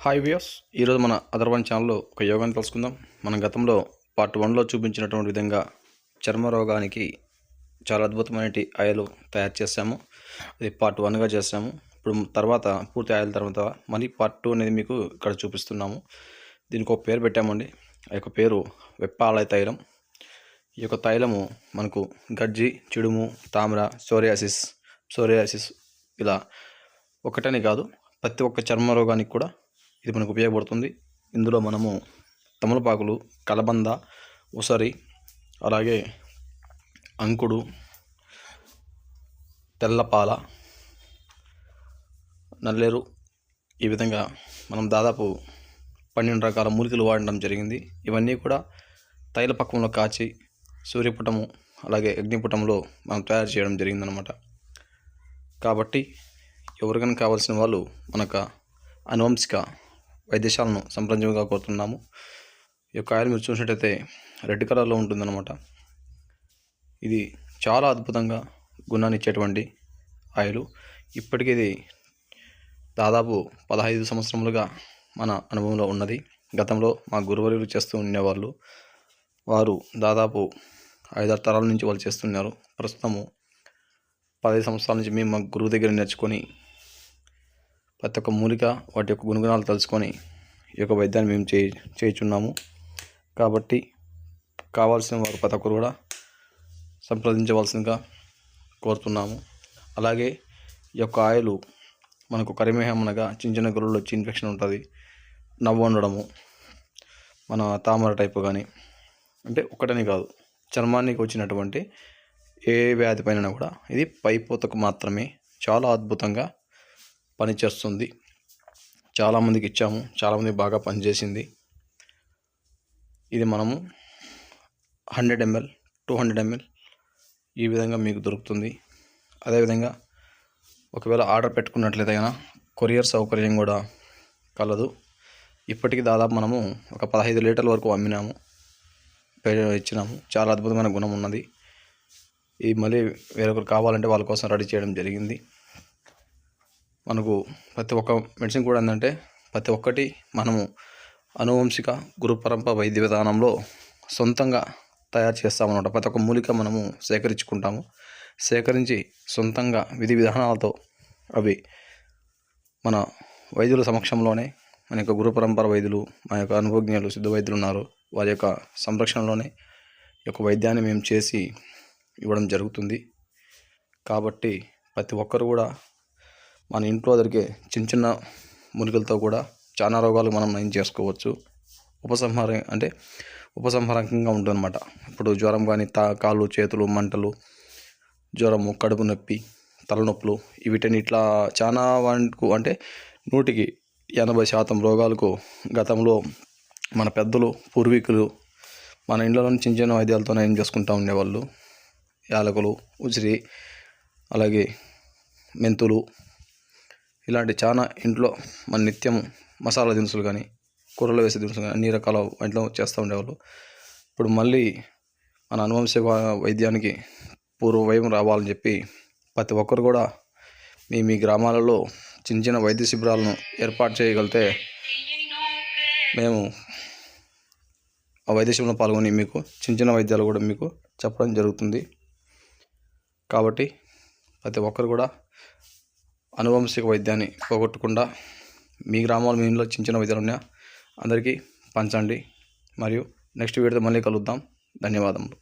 Hi viewers, ఈరోజు మన అదర్వన్ ఛానల్లో ఒక యోగాని తెలుసుకుందాం. మనం గతంలో పార్ట్ 1లో చూపించినటువంటి విధంగా చర్మ రోగానికి చాలా అద్భుతమైన ఆయిల్ తయారు చేసాము. అది పార్ట్ 1గా చేసాము. ఇప్పుడు తర్వాత పూర్తి ఆయిల్ తర్వాత మళ్ళీ పార్ట్ 2 అనేది మీకు ఇక్కడ చూపిస్తున్నాము. దీనికి ఒక పేరు పెట్టామండి. ఆ యొక్క పేరు వెప్పాలయ తైలం. ఈ యొక్క తైలము మనకు గజ్జి, చిడుము, తామర, సోరియాసిస్ ఇలా ఒకటని కాదు, ప్రతి ఒక్క చర్మ రోగానికి కూడా ఇది మనకు ఉపయోగపడుతుంది. ఇందులో మనము తమలపాకులు, కలబంద, ఉసరి, అలాగే అంకుడు, తెల్లపాల, నల్లేరు, ఈ విధంగా మనం దాదాపు 12 రకాల మూలికలు వాడడం జరిగింది. ఇవన్నీ కూడా తైల పక్వంలో కాచి సూర్యపుటము అలాగే అగ్నిపుటంలో మనం తయారు చేయడం జరిగిందనమాట. కాబట్టి ఎవరికైనా కావాల్సిన వాళ్ళు మనకు అనువంశిక వైద్యశాలను సంప్రదించగా కోరుతున్నాము. ఈ యొక్క ఆయిల్ మీరు చూసినట్టయితే రెడ్ కలర్లో ఉంటుందన్నమాట. ఇది చాలా అద్భుతంగా గుణాన్ని ఇచ్చేటువంటి ఆయిల్. ఇప్పటికీ ఇది దాదాపు 15 సంవత్సరములుగా మన అనుభవంలో ఉన్నది. గతంలో మా గురువులు చేస్తూ ఉండేవాళ్ళు. వారు దాదాపు 5-6 తరాల నుంచి వాళ్ళు చేస్తున్నారు. ప్రస్తుతము 15 సంవత్సరాల నుంచి మేము మా గురువు దగ్గర నేర్చుకొని ప్రతి ఒక్క మూలిక వాటి యొక్క గుణగుణాలు తెలుసుకొని ఈ యొక్క వైద్యాన్ని మేము చేయుచున్నాము. కాబట్టి కావాల్సిన వారు ప్రతి ఒక్కరు కూడా సంప్రదించవలసిందిగా కోరుతున్నాము. అలాగే ఈ యొక్క ఆయిల్ మనకు కరిమేహం అనగా చిన్న గురువులో వచ్చి ఇన్ఫెక్షన్ ఉంటుంది, నవ్వు ఉండడము, మన తామర టైపు కానీ, అంటే ఒకటని కాదు, చర్మానికి వచ్చినటువంటి ఏ వ్యాధి పైన కూడా ఇది పైపోతకు మాత్రమే చాలా అద్భుతంగా పనిచేస్తుంది. చాలామందికి ఇచ్చాము, చాలామంది బాగా పనిచేసింది. ఇది మనము 100 ml 200 ml ఈ విధంగా మీకు దొరుకుతుంది. అదేవిధంగా ఒకవేళ ఆర్డర్ పెట్టుకున్నట్లయితే కనుక కొరియర్ సౌకర్యం కూడా కలదు. ఇప్పటికీ దాదాపు మనము ఒక 15 లీటర్ల వరకు అమ్మినాము, ఇచ్చినాము. చాలా అద్భుతమైన గుణం ఉన్నది. ఇది మళ్ళీ వేరొకరు కావాలంటే వాళ్ళ కోసం రెడీ చేయడం జరిగింది. మనకు ప్రతి ఒక్క మెడిసిన్ కూడా ఏంటంటే ప్రతి ఒక్కటి మనము అనువంశిక గురు పరంపర వైద్య విధానంలో సొంతంగా తయారు చేస్తామన్నమాట. ప్రతి ఒక్క మూలిక మనము సేకరించి సొంతంగా విధి విధానాలతో అవి మన వైద్యుల సమక్షంలోనే, మన యొక్క గురు పరంపర వైద్యులు, మన యొక్క అనుభవజ్ఞులు, సిద్ధ వైద్యులు ఉన్నారు, వారి యొక్క సంరక్షణలోనే ఈ యొక్క వైద్యాన్ని మేము చేసి ఇవ్వడం జరుగుతుంది. కాబట్టి ప్రతి ఒక్కరు కూడా మన ఇంట్లో దొరికే చిన్న మూలికలతో కూడా చాలా రోగాలు మనం నయం చేసుకోవచ్చు. ఉపసంహారకంగా ఉంటుందన్నమాట. ఇప్పుడు జ్వరం కానీ, కాళ్ళు చేతులు మంటలు, జ్వరము, కడుపు నొప్పి, తలనొప్పులు, వీటిని ఇట్లా చాలా వాటికి అంటే 100కి 80% రోగాలకు గతంలో మన పెద్దలు, పూర్వీకులు మన ఇంట్లోని చిన్న వైద్యాలతో నయం చేసుకుంటూ ఉండేవాళ్ళు. యాలకులు, ఉసిరి, అలాగే మెంతులు, ఇలాంటి చాలా ఇంట్లో మన నిత్యం మసాలా దినుసులు కానీ, కూరలో వేసే దినుసులు కానీ అన్ని రకాల ఇంట్లో చేస్తూ ఉండేవాళ్ళు. ఇప్పుడు మళ్ళీ మన అనువంశిక వైద్యానికి పూర్వవైపు రావాలని చెప్పి ప్రతి ఒక్కరు కూడా మీ గ్రామాలలో చిన్న వైద్య శిబిరాలను ఏర్పాటు చేయగలిగితే మేము ఆ వైద్య శిబిరంలో పాల్గొని మీకు చిన్న వైద్యాలు కూడా మీకు చెప్పడం జరుగుతుంది. కాబట్టి ప్రతి ఒక్కరు కూడా అనువంశిక వైద్యాన్ని పోగొట్టకుండా మీ గ్రామాల్లో మీ ఇంట్లో చిన్న వైద్యాలు ఉన్నాయా అందరికీ పంచండి. మరియు నెక్స్ట్ వీడియోతో మళ్ళీ కలుద్దాం. ధన్యవాదములు.